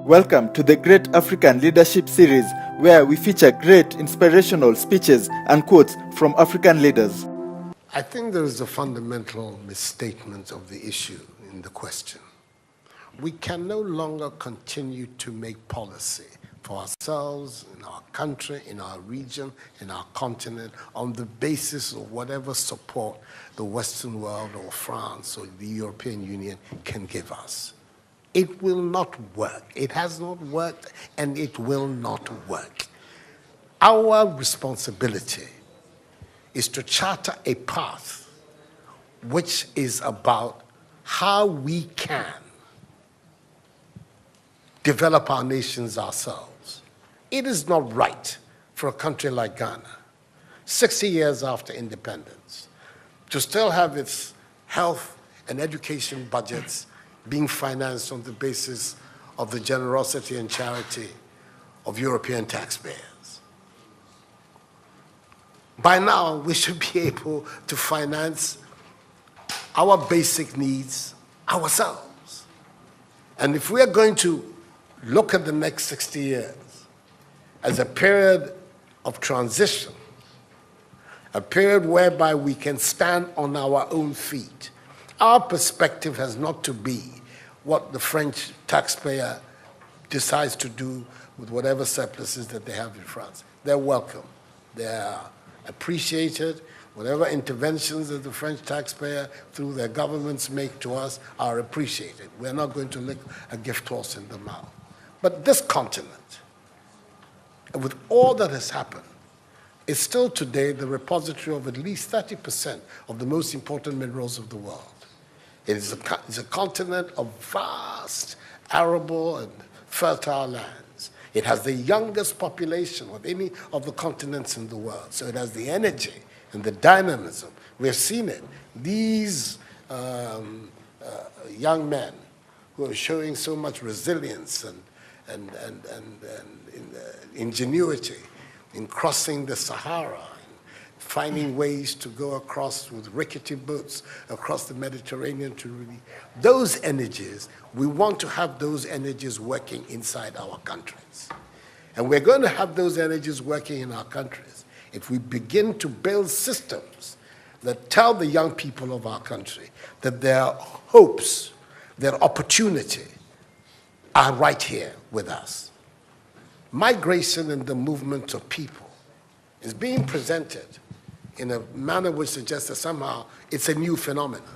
Welcome to the Great African Leadership Series, where we feature great inspirational speeches and quotes from African leaders. I think there is a fundamental misstatement of the issue in the question. We can no longer continue to make policy for ourselves, in our country, in our region, in our continent, on the basis of whatever support the Western world or France or the European Union can give us. It will not work. It has not worked, and it will not work. Our responsibility is to charter a path which is about how we can develop our nations ourselves. It is not right for a country like Ghana, 60 years after independence, to still have its health and education budgets being financed on the basis of the generosity and charity of European taxpayers. By now, we should be able to finance our basic needs ourselves. And if we are going to look at the next 60 years as a period of transition, a period whereby we can stand on our own feet, our perspective has not to be what the French taxpayer decides to do with whatever surpluses that they have in France. They're welcome. They're appreciated. Whatever interventions that the French taxpayer through their governments make to us are appreciated. We're not going to lick a gift horse in the mouth. But this continent, with all that has happened, is still today the repository of at least 30% of the most important minerals of the world. It's a continent of vast, arable, and fertile lands. It has the youngest population of any of the continents in the world. So it has the energy and the dynamism. We have seen it. These young men who are showing so much resilience and ingenuity in crossing the Sahara, finding ways to go across with rickety boats across the Mediterranean to really, those energies, we want to have those energies working inside our countries. And we're going to have those energies working in our countries if we begin to build systems that tell the young people of our country that their hopes, their opportunity are right here with us. Migration and the movement of people is being presented in a manner which suggests that somehow it's a new phenomenon.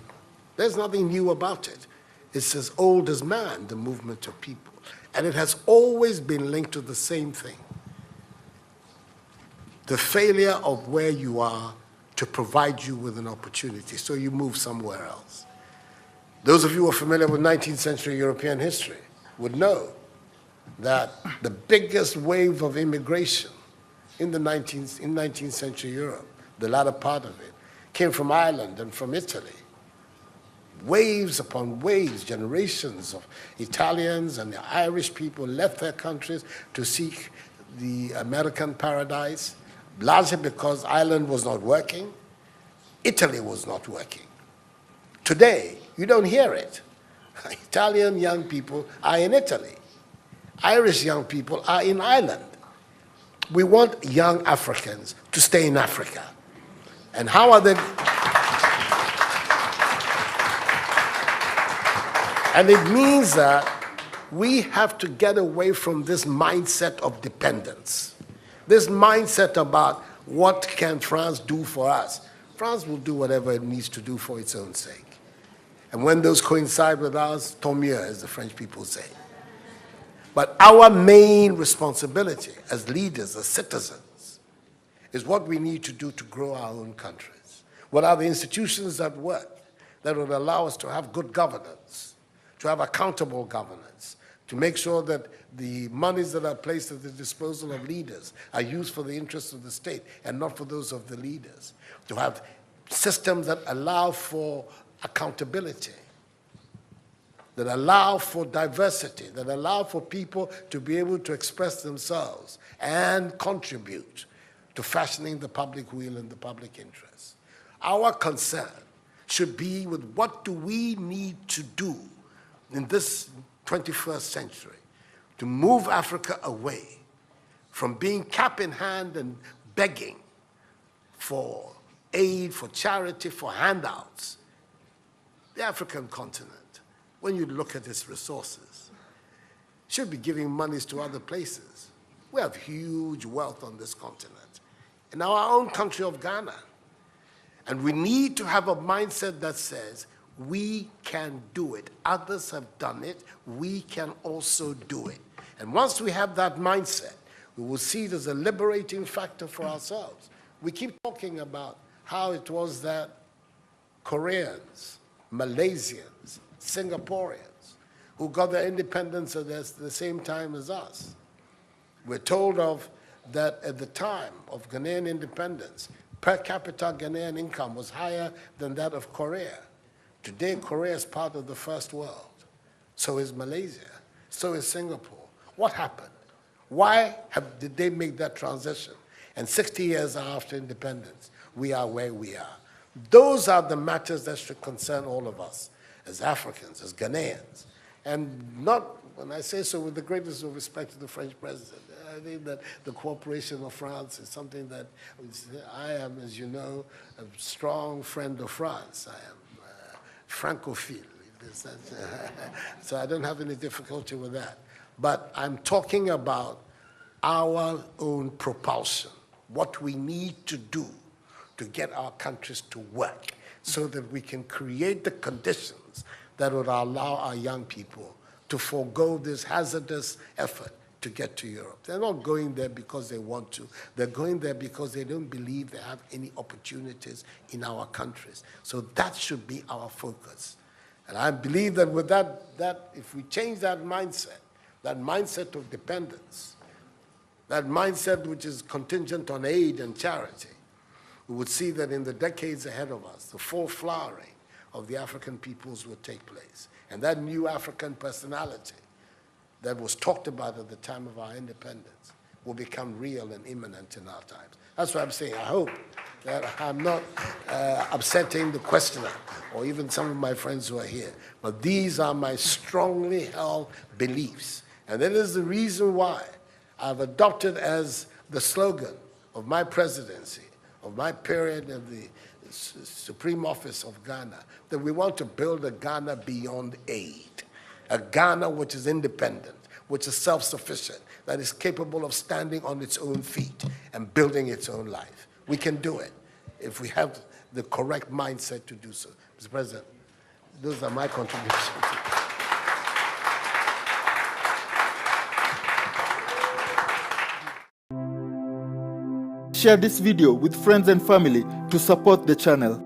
There's nothing new about it. It's as old as man, the movement of people. And it has always been linked to the same thing: the failure of where you are to provide you with an opportunity, so you move somewhere else. Those of you who are familiar with 19th century European history would know that the biggest wave of immigration in 19th century Europe, the latter part of it, came from Ireland and from Italy. Waves upon waves, generations of Italians and the Irish people left their countries to seek the American paradise, largely because Ireland was not working, Italy was not working. Today, you don't hear it. Italian young people are in Italy. Irish young people are in Ireland. We want young Africans to stay in Africa. And how are they? And it means that we have to get away from this mindset of dependence, this mindset about what can France do for us. France will do whatever it needs to do for its own sake. And when those coincide with ours, tant mieux, as the French people say. But our main responsibility as leaders, as citizens, is what we need to do to grow our own countries. What are the institutions that work that will allow us to have good governance, to have accountable governance, to make sure that the monies that are placed at the disposal of leaders are used for the interests of the state and not for those of the leaders, to have systems that allow for accountability, that allow for diversity, that allow for people to be able to express themselves and contribute to fashioning the public will and the public interest. Our concern should be with what do we need to do in this 21st century to move Africa away from being cap in hand and begging for aid, for charity, for handouts. The African continent, when you look at its resources, should be giving monies to other places. We have huge wealth on this continent, in our own country of Ghana. And we need to have a mindset that says, we can do it. Others have done it. We can also do it. And once we have that mindset, we will see it as a liberating factor for ourselves. We keep talking about how it was that Koreans, Malaysians, Singaporeans, who got their independence at the same time as us. We're told of that at the time of Ghanaian independence, per capita Ghanaian income was higher than that of Korea. Today, Korea is part of the first world. So is Malaysia. So is Singapore. What happened? Why did they make that transition? And 60 years after independence, we are where we are. Those are the matters that should concern all of us as Africans, as Ghanaians. And not, when I say so with the greatest of respect to the French president, I think that the cooperation of France is something that I am, as you know, a strong friend of France. I am Francophile. So I don't have any difficulty with that. But I'm talking about our own propulsion, what we need to do to get our countries to work so that we can create the conditions that would allow our young people to forego this hazardous effort to get to Europe. They're not going there because they want to. They're going there because they don't believe they have any opportunities in our countries. So that should be our focus. And I believe that with that if we change that mindset of dependence, that mindset which is contingent on aid and charity, we would see that in the decades ahead of us, the full flowering of the African peoples will take place. And that new African personality that was talked about at the time of our independence will become real and imminent in our times. That's what I'm saying. I hope that I'm not upsetting the questioner or even some of my friends who are here. But these are my strongly held beliefs. And that is the reason why I've adopted as the slogan of my presidency, of my period of the Supreme Office of Ghana, that we want to build a Ghana beyond aid, a Ghana which is independent, which is self-sufficient, that is capable of standing on its own feet and building its own life. We can do it if we have the correct mindset to do so. Mr. President, those are my contributions. Share this video with friends and family to support the channel.